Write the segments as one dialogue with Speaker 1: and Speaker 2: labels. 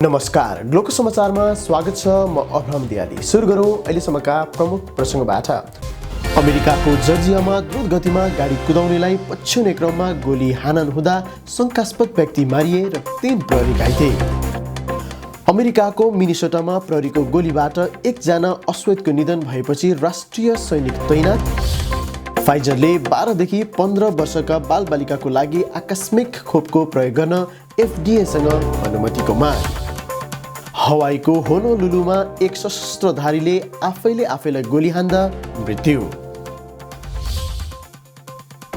Speaker 1: नमस्कार, ग्लोको समाचारमा स्वागत छ। म अब्राहम दियाली। सुरु गरौँ अहिलेसम्मका प्रमुख प्रसङ्गबाट। अमेरिकाको जर्जियामा द्रुत गतिमा गाडी कुदाउनेलाई पछ्याउने क्रममा गोली हानन हुँदा शङ्कास्पद व्यक्ति मारिए र 3 प्रहरी घाइते। अमेरिकाको मिनेसोटामा प्रहरीको गोलीबाट एकजना अश्वेतको निधन भएपछि राष्ट्रिय सैनिक तैनात। फाइजरले 12 देखि 15 वर्षका बालबालिकाको लागि आकस्मिक खोपको प्रयोग गर्न एफडीएसँग अनुमतिको माग। हवाईको होनोलुलुमा एक सशस्त्रधारीले आफैलाई गोली हान्दा मृत्यु।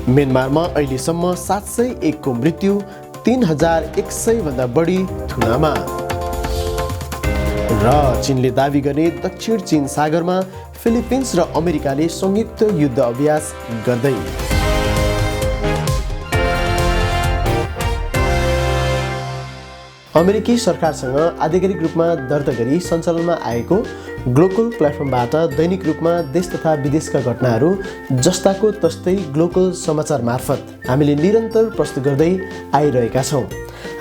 Speaker 1: म्यानमारमा अहिलेसम्म 701 को मृत्यु, 3100 भन्दा बढी थुनामा। र चीनले दाबी गर्ने दक्षिण चीन सागरमा फिलिपिन्स र अमेरिकाले संयुक्त युद्ध अभ्यास गर्दै। अमेरिकी सरकारसँग आधिकारिक रूपमा दर्ता गरी सञ्चालनमा आएको ग्लोकल प्लेटफर्मबाट दैनिक रूपमा देश तथा विदेशका घटनाहरू जस्ताको तस्तै ग्लोकल समाचार मार्फत हामीले निरन्तर प्रस्तुत गर्दै आइरहेका छौँ।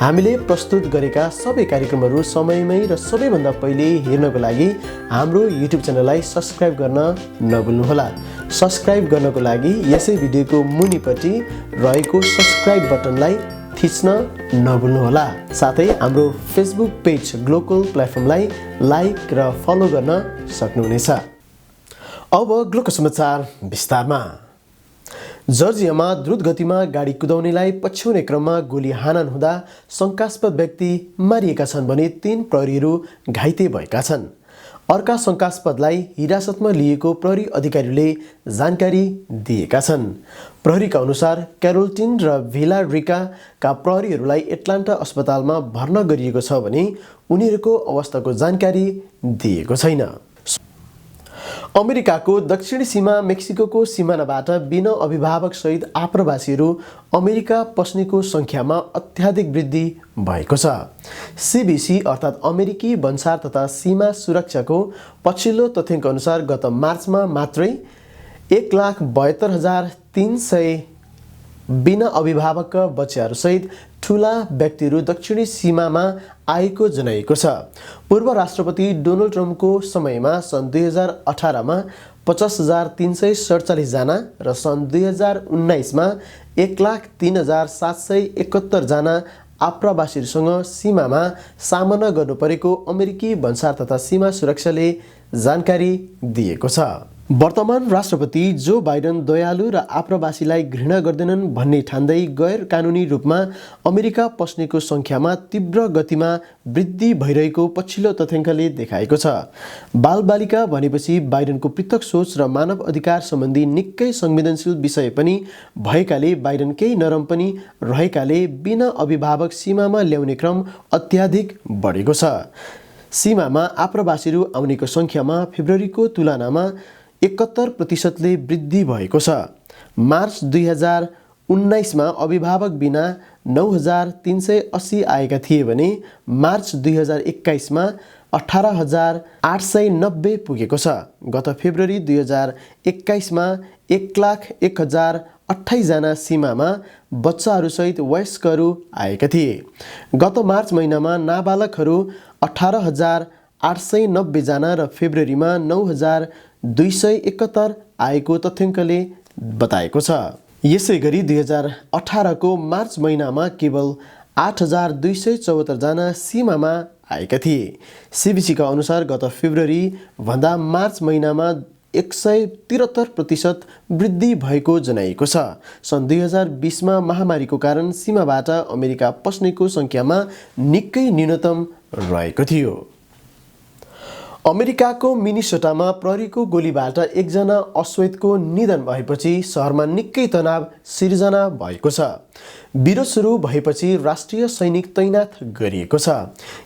Speaker 1: हामीले प्रस्तुत गरेका सबै कार्यक्रमहरू समयमै र सबैभन्दा पहिले हेर्नको लागि हाम्रो युट्युब च्यानललाई सब्स्क्राइब गर्न नभुल्नुहोला। सब्स्क्राइब गर्नको लागि यसै भिडियोको मुनिपट्टि रहेको सब्स्क्राइब बटनलाई थिच्न नभुल्नुहोला। साथै हाम्रो फेसबुक पेज ग्लोकल प्लेटफर्मलाई लाइक र फलो गर्न सक्नुहुनेछ। अब ग्लोकल समाचार विस्तारमा। जर्जियामा द्रुत गतिमा गाडी कुदाउनेलाई पछ्याउने क्रममा गोली हानन हुँदा शङ्कास्पद व्यक्ति मारिएका छन् भने 3 प्रहरीहरू घाइते भएका छन्। अर्का शङ्कास्पदलाई हिरासतमा लिएको प्रहरी अधिकारीले जानकारी दिएका छन्। प्रहरीका अनुसार क्यारोल्टिन र भिला रिकाका प्रहरीहरूलाई एटलान्टा अस्पतालमा भर्ना गरिएको छ भने उनीहरूको अवस्थाको जानकारी दिएको छैन। अमेरिकाको दक्षिणी सीमा मेक्सिको सिमानाबाट बिना अभिभावक सहित आप्रवासीहरू अमेरिका पस्नेको सङ्ख्यामा अत्याधिक वृद्धि भएको छ। सीबीसी अर्थात् अमेरिकी भन्सार तथा सीमा सुरक्षाको पछिल्लो तथ्याङ्क अनुसार गत मार्चमा मात्रै 1,72,300 बिना अभिभावक बच्चाहरूसहित ठुला व्यक्तिहरू दक्षिणी सीमामा आएको जनाइएको छ। पूर्व राष्ट्रपति डोनाल्ड ट्रम्पको समयमा सन् 2018मा 50,347 जना र सन् 2019मा 1,03,771 जना आप्रवासीहरूसँग सीमामा सामना गर्नु परेको अमेरिकी भन्सार तथा सीमा सुरक्षाले जानकारी दिएको छ। वर्तमान राष्ट्रपति जो बाइडेन दयालु र आप्रवासीलाई घृणा गर्दैनन् भन्ने ठान्दै गैर कानुनी रूपमा अमेरिका पस्नेको सङ्ख्यामा तीव्र गतिमा वृद्धि भइरहेको पछिल्लो तथ्याङ्कले देखाएको छ। बालबालिका भनेपछि बाइडेनको पृथक सोच र मानव अधिकार सम्बन्धी निकै संवेदनशील विषय पनि भएकाले बाइडेन केही नरम पनि रहेकाले बिना अभिभावक सीमामा ल्याउने क्रम अत्याधिक बढेको छ। सीमामा आप्रवासीहरू आउनेको सङ्ख्यामा फेब्रुअरीको तुलनामा 71% वृद्धि भएको छ। मार्च 2019मा अभिभावक बिना 9,380 आएका थिए भने मार्च 2021मा 18,890 पुगेको छ। गत फेब्रुअरी 2021मा 1,01,028 जना सीमामा बच्चाहरूसहित वयस्कहरू आएका थिए। गत मार्च महिनामा नाबालकहरू 18,890 जना र फेब्रुअरीमा 9,271 आएको तथ्याङ्कले बताएको छ। यसै गरी 2018 को मार्च महिनामा केवल 8,274 जना सीमामा आएका थिए। सीबीसीका अनुसार गत फेब्रुअरी भन्दा मार्च महिनामा 173% वृद्धि भएको जनाइएको छ। सन् 2020मा महामारीको कारण सीमाबाट अमेरिका पस्नेको सङ्ख्यामा निकै न्यूनतम रहेको थियो। अमेरिकाको मिनेसोटामा प्रहरीको गोलीबाट एकजना अश्वेतको निधन भएपछि सहरमा निकै तनाव सिर्जना भएको छ। विरोध सुरु भएपछि राष्ट्रिय सैनिक तैनात गरिएको छ।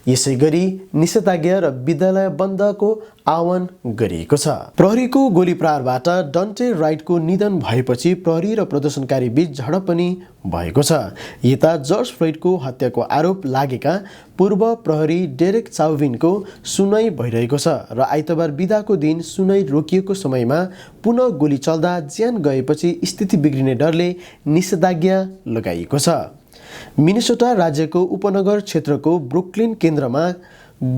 Speaker 1: यसै गरी निषेधाज्ञा र विद्यालय बन्दको आह्वान गरिएको छ। प्रहरीको गोली प्रहारबाट डन्टे राइटको निधन भएपछि प्रहरी र प्रदर्शनकारी बीच झडप पनि भएको छ। यता जर्ज फ्लोइडको हत्याको आरोप लागेका पूर्व प्रहरी डेरेक चाउविनको सुनाइ भइरहेको छ र आइतबार बिदाको दिन सुनाइ रोकिएको समयमा पुनः गोली चल्दा ज्यान गएपछि स्थिति बिग्रिने डरले निषेधाज्ञा लगाइएको छ। मिनेसोटा राज्यको उपनगर क्षेत्रको ब्रुकलिन केन्द्रमा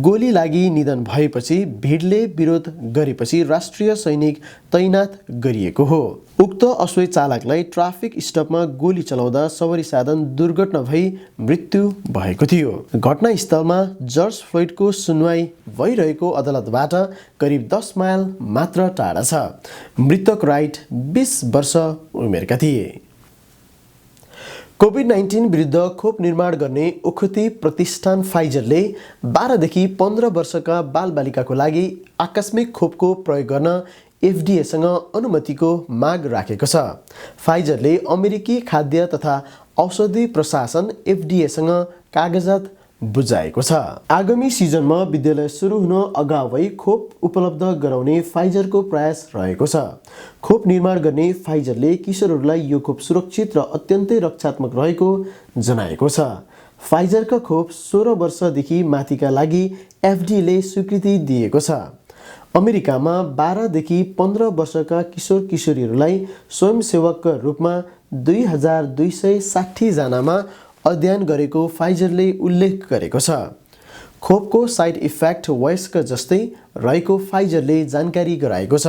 Speaker 1: गोली लागि निधन भएपछि भिडले विरोध गरेपछि राष्ट्रिय सैनिक तैनात गरिएको हो। उक्त अश्वै चालकलाई ट्राफिक स्टपमा गोली चलाउँदा सवारी साधन दुर्घटना भई मृत्यु भएको थियो। घटनास्थलमा जर्ज फ्लोइडको सुनवाई भइरहेको अदालतबाट करिब 10 माइल मात्र टाढा छ। मृतक राइट 20 वर्ष उमेरका थिए। कोभिड-19 विरुद्ध खोप निर्माण गर्ने ओखती प्रतिष्ठान फाइजरले 12 देखि 15 वर्षका बालबालिकाको लागि आकस्मिक खोपको प्रयोग गर्न एफडीएसँग अनुमतिको माग राखेको छ। फाइजरले अमेरिकी खाद्य तथा औषधि प्रशासन एफडीएसँग कागजात बुझाएको छ। आगामी सिजनमा विद्यालय सुरु हुन अगावै खोप उपलब्ध गराउने फाइजरको प्रयास रहेको छ। खोप निर्माण गर्ने फाइजरले किशोरहरूलाई यो खोप सुरक्षित र अत्यन्तै रक्षात्मक रहेको जनाएको छ। फाइजरका खोप 16 वर्षदेखि माथिका लागि एफडीएले स्वीकृति दिएको छ। अमेरिकामा 12 देखि 15 वर्षका किशोर किशोरीहरूलाई स्वयंसेवकका रूपमा 2260 जनामा अध्ययन गरेको फाइजरले उल्लेख गरेको छ। खोपको साइड इफेक्ट वयस्क जस्तै रहेको फाइजरले जानकारी गराएको छ।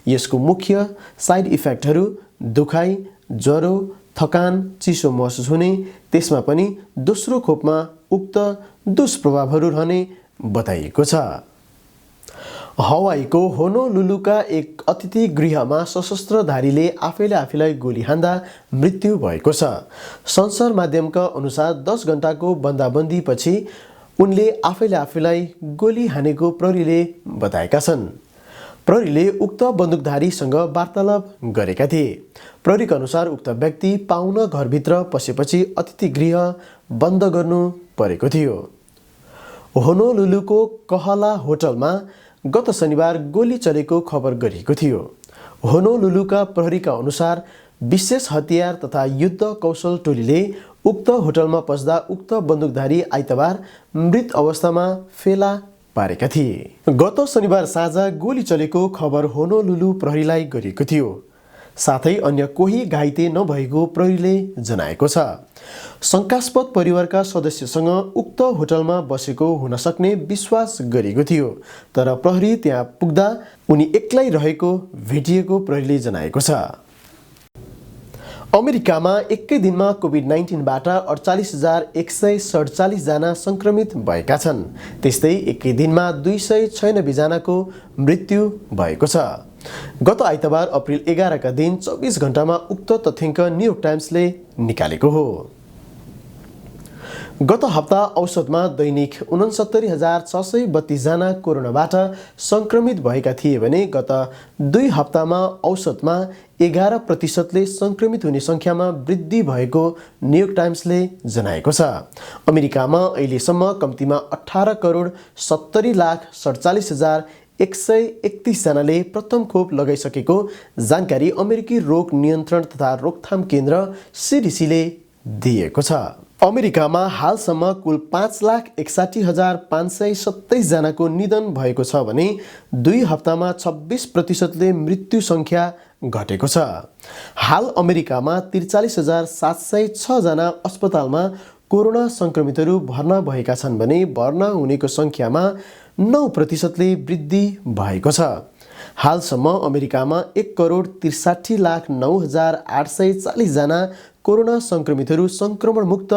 Speaker 1: यसको मुख्य साइड इफेक्टहरू दुखाइ, ज्वरो, थकान, चिसो महसुस हुने, त्यसमा पनि दोस्रो खोपमा उक्त दुष्प्रभावहरू रहने बताइएको छ। हवाईको होनोलुलुका एक अतिथि गृहमा सशस्त्रधारीले आफैलाई गोली हान्दा मृत्यु भएको छ। संसार माध्यमका अनुसार 10 घण्टाको बन्दाबन्दीपछि उनले आफैलाई गोली हानेको प्रहरीले बताएका छन्। प्रहरीले उक्त बन्दुकधारीसँग वार्तालाप गरेका थिए। प्रहरीका अनुसार उक्त व्यक्ति पाहुना घरभित्र पसेपछि अतिथि गृह बन्द गर्नु परेको थियो। होनोलुलुको कहला होटलमा गत शनिबार गोली चलेको खबर गरिएको थियो। होनोलुलुका प्रहरीका अनुसार विशेष हतियार तथा युद्ध कौशल टोलीले उक्त होटलमा पस्दा उक्त बन्दुकधारी आइतबार मृत अवस्थामा फेला पारेका थिए। गत शनिबार साँझ गोली चलेको खबर होनोलुलु प्रहरीलाई गरिएको थियो। साथै अन्य कोही घाइते नभएको प्रहरीले जनाएको छ। शंकास्पद परिवारका सदस्यसँग उक्त होटलमा बसेको हुन सक्ने विश्वास गरिएको थियो, तर प्रहरी त्यहाँ पुग्दा उनी एक्लै रहेको भेटिएको प्रहरीले जनाएको छ। अमेरिकामा एकै दिनमा कोभिड-19बाट 48,147 जना संक्रमित भएका छन्। त्यस्तै एकै दिनमा 296 जनाको मृत्यु भएको छ। गत आइतबार अप्रिल 11 का दिन 24 घण्टामा उक्त तथ्याङ्क न्युयोर्क टाइम्सले निकालेको हो। गत हप्ता औसतमा दैनिक 69,632 जना कोरोनाबाट संक्रमित भएका थिए भने गत 2 हप्तामा औसतमा 11% संक्रमित हुने संख्यामा वृद्धि भएको न्युयोर्क टाइम्सले जनाएको छ। अमेरिकामा अहिलेसम्म कम्तीमा 18,47,47,131 जनाले प्रथम खोप लगाइसकेको जानकारी अमेरिकी रोग नियन्त्रण तथा रोकथाम केन्द्र सीडीसीले दिएको छ। अमेरिकामा हालसम्म कुल 5,61,527 जनाको निधन भएको छ भने 2 हप्तामा 26%ले मृत्यु संख्या घटेको छ। हाल अमेरिकामा 43,706 जना अस्पतालमा कोरोना संक्रमितहरू भर्ना भएका छन् भने भर्ना हुनेको संख्यामा 9%ले वृद्धि भएको छ। हालसम्म अमेरिकामा 1,63,09,840 जना कोरोना संक्रमितहरू संक्रमण मुक्त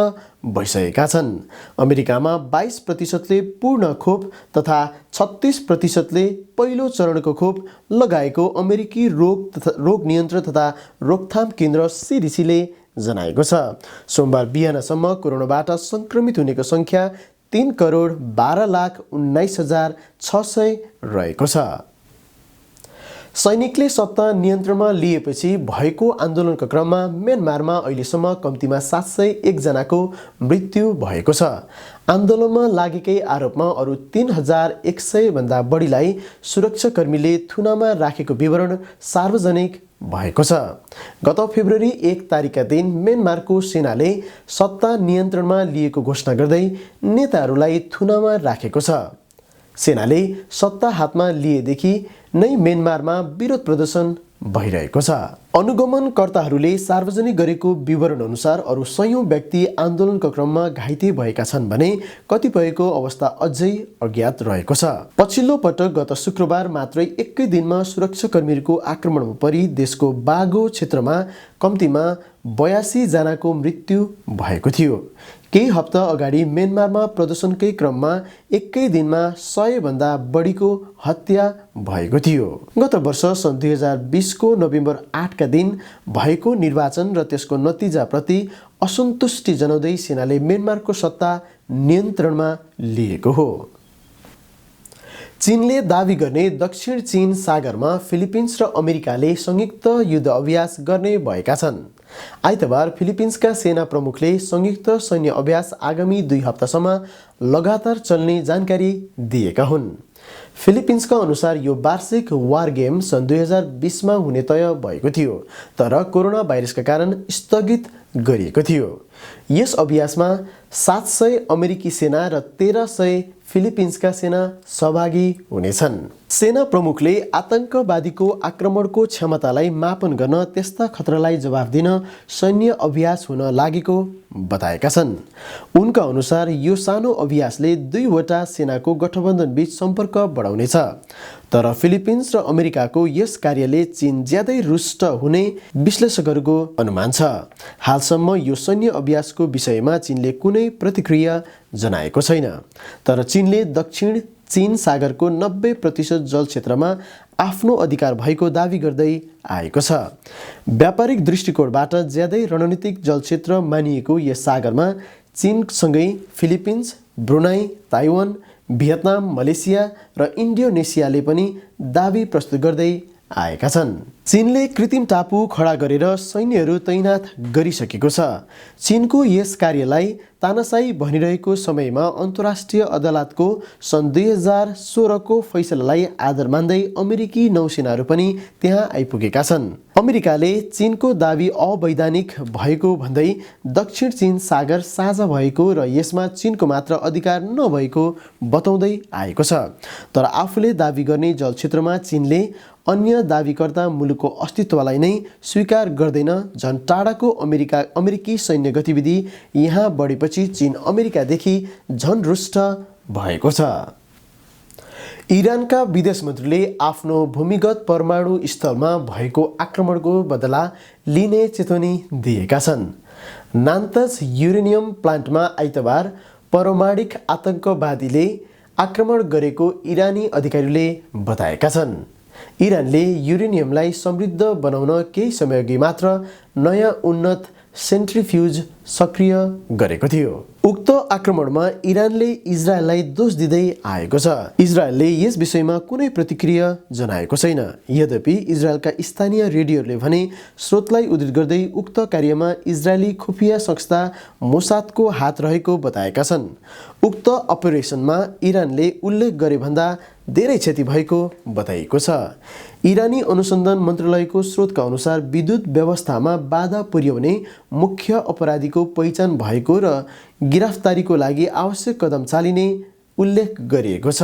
Speaker 1: भइसकेका छन्। अमेरिकामा 22%ले पूर्ण खोप तथा 36%ले पहिलो चरणको खोप लगाएको अमेरिकी रोग नियन्त्रण तथा रोकथाम केन्द्र सीडीसीले जनाएको छ। सोमबार बिहानसम्म कोरोनाबाट संक्रमित हुनेको संख्या 3,12,19,600 रहेको छ। सैनिकले सत्ता नियन्त्रणमा लिएपछि भएको आन्दोलनका क्रममा म्यानमारमा अहिलेसम्म कम्तीमा 701 जनाको मृत्यु भएको छ। आन्दोलनमा लागेकै आरोपमा अरू 3,100 भन्दा बढीलाई सुरक्षाकर्मीले थुनामा राखेको विवरण सार्वजनिक भएको छ। गत फेब्रुअरी 1 तारिकका दिन म्यानमारको सेनाले सत्ता नियन्त्रणमा लिएको घोषणा गर्दै नेताहरूलाई थुनामा राखेको छ। सेनाले सत्ता हातमा लिएदेखि नै म्यानमारमा विरोध प्रदर्शन भइरहेको छ। अनुगमनकर्ताहरूले सार्वजनिक गरेको विवरण अनुसार अरू सयौं व्यक्ति आन्दोलनको क्रममा घाइते भएका छन् भने कतिपयको अवस्था अझै अज्ञात रहेको छ। पछिल्लो पटक गत शुक्रबार मात्रै एकै दिनमा सुरक्षाकर्मीहरूको आक्रमणमा परि देशको बागो क्षेत्रमा कम्तीमा 82 जनाको मृत्यु भएको थियो। केही हप्ता अगाडि म्यानमारमा प्रदर्शनकै क्रममा एकै दिनमा 100 भन्दा बढीको हत्या भएको थियो। गत वर्ष सन् 2020 को नोभेम्बर 8 का दिन भएको निर्वाचन र त्यसको नतिजाप्रति असन्तुष्टि जनाउँदै सेनाले म्यानमारको सत्ता नियन्त्रणमा लिएको हो। चीनले दावी गर्ने दक्षिण चीन सागरमा फिलिपिन्स र अमेरिकाले संयुक्त युद्ध अभ्यास गर्ने भएका छन्। आइतबार फिलिपिन्सका सेना प्रमुखले संयुक्त सैन्य अभ्यास आगामी 2 हप्तासम्म लगातार चल्ने जानकारी दिएका हुन्। फिलिपिन्सका अनुसार यो वार्षिक वार गेम सन् 2020 मा हुने तय भएको थियो, तर कोरोना भाइरसका कारण स्थगित गरिएको थियो। यस अभ्यासमा 700 अमेरिकी सेना र 1300 फिलिपिन्सका सेना सहभागी हुनेछन्। सेना प्रमुखले आतंकवादीको आक्रमणको क्षमतालाई मापन गर्न त्यस्ता खतरालाई जवाफ दिन सैन्य अभ्यास हुन लागेको बताएका छन्। उनका अनुसार यो सानो अभ्यासले 2 वटा सेनाको गठबन्धन बीच सम्पर्क बढाउनेछ। तर फिलिपिन्स र अमेरिकाको यस कार्यले चीन ज्यादै रुष्ट हुने विश्लेषकहरूको अनुमान छ। हालसम्म यो सैन्य अभ्यासको विषयमा चीनले कुनै प्रतिक्रिया जनाएको छैन, तर चीनले दक्षिण चीन सागरको 90% जल क्षेत्रमा आफ्नो अधिकार भएको दावी गर्दै आएको छ। व्यापारिक दृष्टिकोणबाट ज्यादै रणनीतिक जल क्षेत्र मानिएको यस सागरमा चीनसँगै Philippines, Brunei, Taiwan, Vietnam, Malaysia र इन्डोनेसियाले पनि दावी प्रस्तुत गर्दै आएका छन्। चीनले कृत्रिम टापु खडा गरेर सैन्यहरू तैनात गरिसकेको छ। चीनको यस कार्यलाई तानाशाही भनिरहेको समयमा अन्तर्राष्ट्रिय अदालतको सन् 2016 को फैसलालाई आधार मान्दै अमेरिकी नौसेनाहरू पनि त्यहाँ आइपुगेका छन्। अमेरिकाले चीनको दावी अवैधानिक भएको भन्दै दक्षिण चीन सागर साझा भएको र यसमा चीनको मात्र अधिकार नभएको बताउँदै आएको छ। तर आफूले दावी गर्ने जल क्षेत्रमा चीनले अन्य दावीकर्ता मुलुकको अस्तित्वलाई नै स्वीकार गर्दैन। झन् टाढाको अमेरिकी सैन्य गतिविधि यहाँ बढेपछि चीन अमेरिकादेखि झन् रुष्ट भएको छ। इरानका विदेश मन्त्रीले आफ्नो भूमिगत परमाणु स्थलमा भएको आक्रमणको बदला लिने चेतावनी दिएका छन्। नान्ताज युरेनियम प्लान्टमा आइतबार परमाणिक आतंकवादीले आक्रमण गरेको इरानी अधिकारीले बताएका छन्। इरानले युरेनियमलाई समृद्ध बनाउन केही समयअघि मात्र नयाँ उन्नत सेन्ट्रिफ्युज सक्रिय गरेको थियो। उक्त आक्रमणमा इरानले इजरायललाई दोष दिँदै आएको छ। इजरायलले यस विषयमा कुनै प्रतिक्रिया जनाएको छैन। यद्यपि इजरायलका स्थानीय रेडियोले भने स्रोतलाई उद्धृत गर्दै उक्त कार्यमा इजरायली खुफिया संस्था मोसादको हात रहेको बताएका छन्। उक्त अपरेसनमा इरानले उल्लेख गरे भन्दा धेरै क्षति भएको बताइएको छ। इरानी अनुसन्धान मन्त्रालयको स्रोतका अनुसार विद्युत व्यवस्थामा बाधा पुर्याउने मुख्य अपराधीको पहिचान भएको र गिरफ्तारीको लागि आवश्यक कदम चालिने उल्लेख गरिएको छ।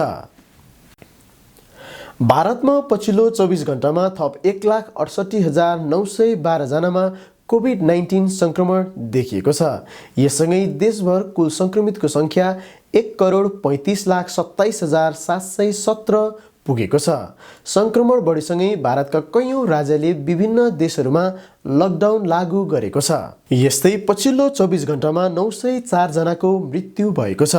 Speaker 1: भारतमा पछिल्लो 24 घण्टामा थप 1,68,912 जनामा कोभिड-19 संक्रमण देखिएको छ। यससँगै देशभर कुल संक्रमितको संख्या 1,35,27,717 पुगेको छ। संक्रमण बढीसँगै भारतका कैयौं राज्यले विभिन्न देशहरूमा लकडाउन लागू गरेको छ। यस्तै पछिल्लो 24 घण्टामा 904 जनाको मृत्यु भएको छ।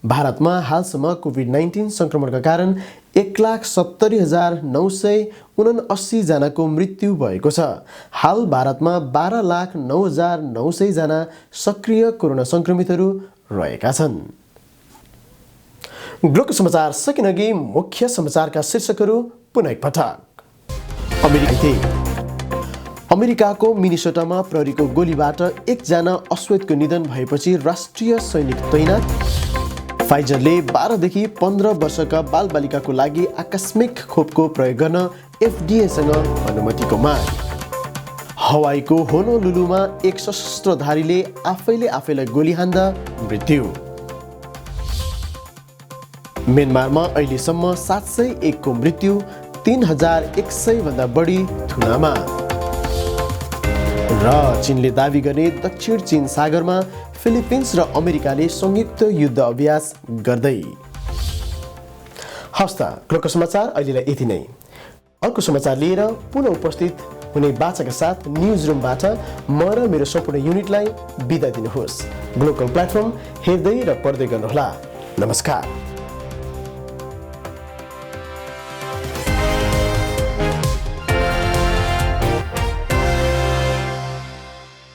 Speaker 1: भारतमा हालसम्म कोभिड-19 संक्रमणका कारण 1,70,979 जनाको मृत्यु भएको छ। हाल भारतमा 12,09,900 जना सक्रिय कोरोना संक्रमितहरू रहेका छन्। ग्लोको समाचार सकिनअघि मुख्य समाचारका शीर्षकहरू पुनः एकपटक। अमेरिकाको मिनेसोटामा प्रहरीको गोलीबाट 1 जना अश्वेतको निधन भएपछि राष्ट्रिय सैनिक तैनात। फाइजरले 12 देखि 15 वर्षका बालबालिकाको लागि आकस्मिक खोपको प्रयोग गर्न एफडीएसँग अनुमतिको माग। हवाईको होनोलुलुमा एक सशस्त्रधारीले आफैलाई गोली हान्दा मृत्यु। म्यानमारमा अहिलेसम्म 701 को मृत्यु, 3100 भन्दा बढी थुनामा। र चीनले दाबी गर्ने दक्षिण चीन सागरमा फिलिपिन्स र अमेरिकाले संयुक्त युद्ध अभ्यास गर्दै। हवस् त, ग्लोको समाचार अहिलेलाई यति नै। अर्को समाचार लिएर पुनः उपस्थित हुने बाचाका साथ न्युज रुमबाट म र मेरो सम्पूर्ण युनिटलाई बिदा दिनुहोस्। ग्लोकल प्लेटफर्म हेर्दै र पढ्दै गर्नुहोला। नमस्कार।